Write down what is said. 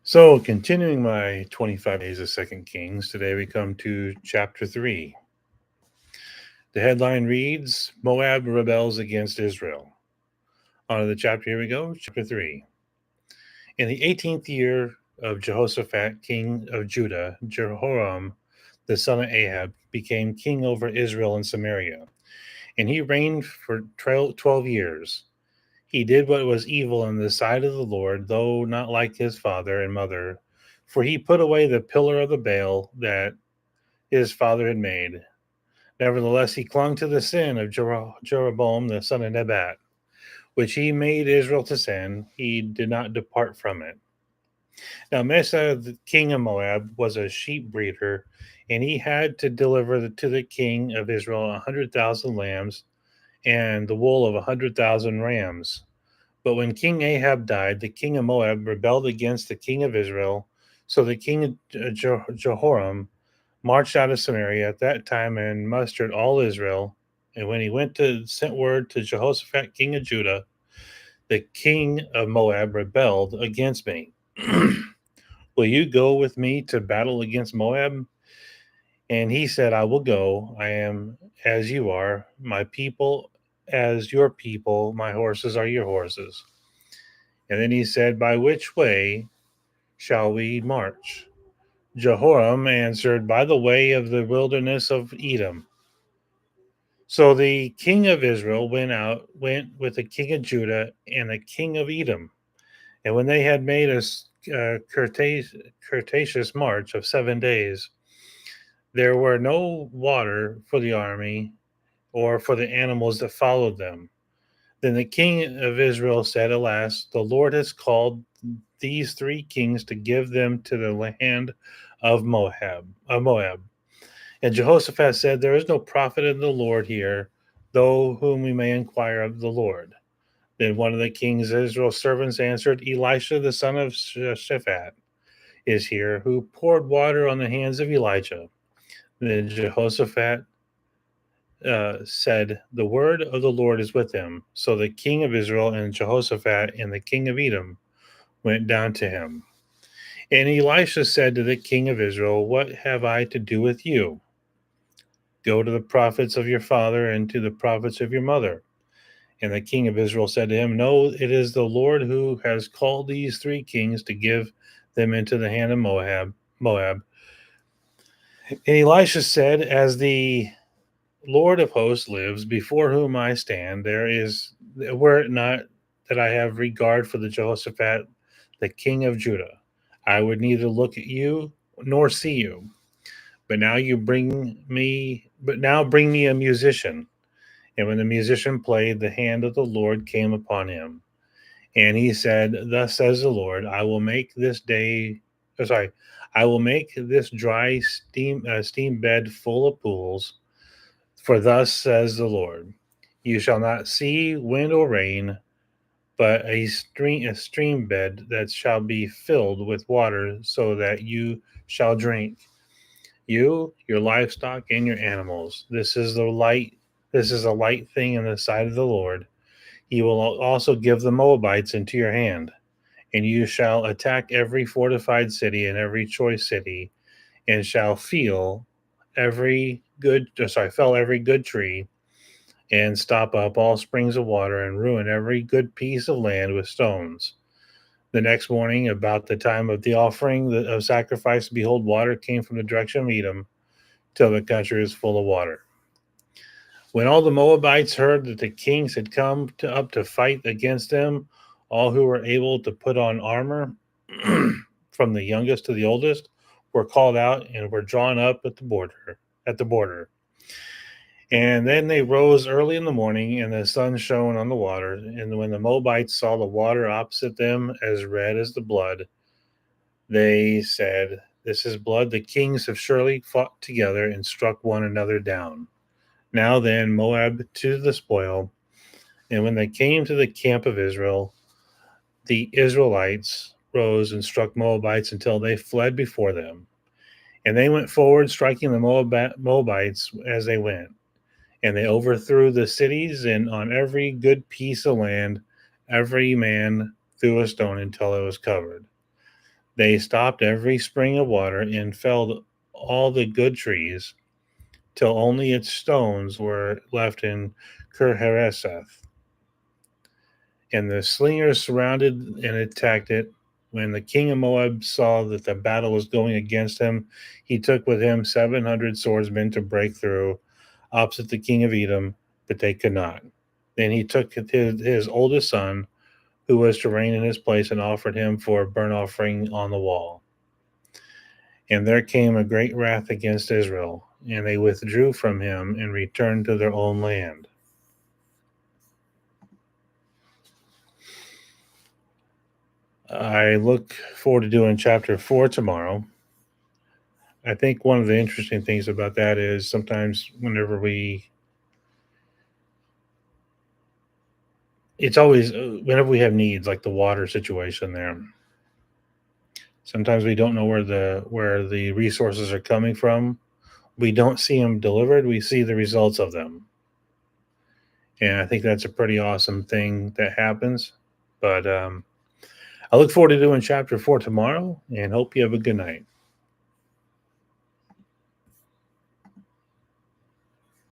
So, continuing my 25 days of Second Kings, today we come to chapter 3. The headline reads Moab rebels against Israel. On to the chapter, here we go, chapter 3. In the 18th year of Jehoshaphat, king of Judah, Jehoram, the son of Ahab, became king over Israel and Samaria, and he reigned for 12 years. He did what was evil in the sight of the Lord, though not like his father and mother, for he put away the pillar of the Baal that his father had made. Nevertheless, he clung to the sin of Jeroboam the son of Nebat, which he made Israel to sin. He did not depart from it. Now, Mesa, the king of Moab, was a sheep breeder, and he had to deliver to the king of Israel 100,000 lambs and the wool of 100,000 rams. But when King Ahab died, the king of Moab rebelled against the king of Israel. So the king of Jehoram marched out of Samaria at that time and mustered all Israel. And when he went to sent word to Jehoshaphat, king of Judah, the king of Moab rebelled against me. Will you go with me to battle against Moab? And he said, I will go. I am as you are, my people as your people, my horses are your horses. And then he said, by which way shall we march? Jehoram answered, by the way of the wilderness of Edom. So the king of Israel went with the king of Judah and the king of Edom. And when they had made a courteous march of 7 days, there were no water for the army or for the animals that followed them. Then the king of Israel said, alas, the Lord has called these three kings to give them to the hand of Moab. And Jehoshaphat said, there is no prophet in the Lord here, though whom we may inquire of the Lord. Then one of the king's Israel's servants answered, Elisha the son of Shaphat is here, who poured water on the hands of Elijah. Then Jehoshaphat said, the word of the Lord is with him. So the king of Israel and Jehoshaphat and the king of Edom went down to him. And Elisha said to the king of Israel, what have I to do with you? Go to the prophets of your father and to the prophets of your mother. And the king of Israel said to him, no, it is the Lord who has called these three kings to give them into the hand of Moab. And Elisha said, as the Lord of hosts lives, before whom I stand, were it not that I have regard for the Jehoshaphat, the king of Judah, I would neither look at you nor see you. But now bring me a musician. And when the musician played, the hand of the Lord came upon him. And he said, thus says the Lord, I will make this dry steam bed full of pools. For thus says the Lord, you shall not see wind or rain, but a stream bed that shall be filled with water, so that you shall drink, you, your livestock, and your animals. This is a light thing in the sight of the Lord. He will also give the Moabites into your hand, and you shall attack every fortified city and every choice city, and shall fell every good tree, and stop up all springs of water, and ruin every good piece of land with stones. The next morning, about the time of the offering of sacrifice, behold, water came from the direction of Edom, till the country was full of water. When all the Moabites heard that the kings had come up to fight against them, all who were able to put on armor, from the youngest to the oldest, were called out and were drawn up at the border. And then they rose early in the morning, and the sun shone on the water. And when the Moabites saw the water opposite them as red as the blood, they said, this is blood. The kings have surely fought together and struck one another down. Now then, Moab to the spoil. And when they came to the camp of Israel, the Israelites rose and struck Moabites until they fled before them. And they went forward, striking the Moabites as they went. And they overthrew the cities, and on every good piece of land, every man threw a stone until it was covered. They stopped every spring of water and felled all the good trees till only its stones were left in Kirhareseth. And the slingers surrounded and attacked it. When the king of Moab saw that the battle was going against him, he took with him 700 swordsmen to break through opposite the king of Edom, but they could not. Then he took his oldest son, who was to reign in his place, and offered him for a burnt offering on the wall. And there came a great wrath against Israel, and they withdrew from him and returned to their own land. I look forward to doing chapter 4 tomorrow. I think one of the interesting things about that is sometimes it's always whenever we have needs, like the water situation there. Sometimes we don't know where the resources are coming from. We don't see them delivered. We see the results of them. And I think that's a pretty awesome thing that happens. But I look forward to doing chapter 4 tomorrow and hope you have a good night.